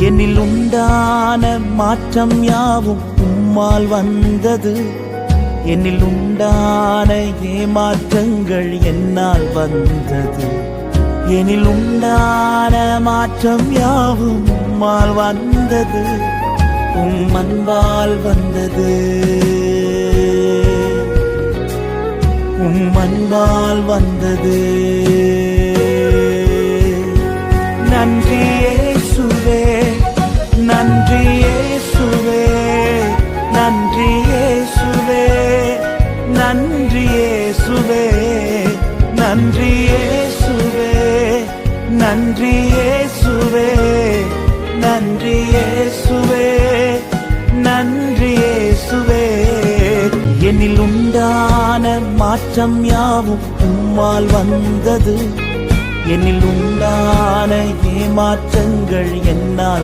என்னில் உண்டான மாற்றம் யாவும் உம்மால் வந்தது. என்னில் உண்டான ஏமாற்றங்கள் என்னால் வந்தது. என்னில் உண்டான மாற்றம் யாவும் உம்மால் வந்தது. உம் அன்பால் வந்தது. உம் அன்பால் வந்தது. நன்றி இயேசுவே, நன்றி இயேசுவே, நன்றி இயேசுவே, நன்றி இயேசுவே, நன்றி இயேசுவே, நன்றி இயேசுவே, நன்றி இயேசுவே, நன்றி இயேசுவே. என்னில் உண்டான மாற்றம் யாவும் உம்மால் வந்தது. என்னில் உண்டான ஏமாற்றங்கள் என்னால்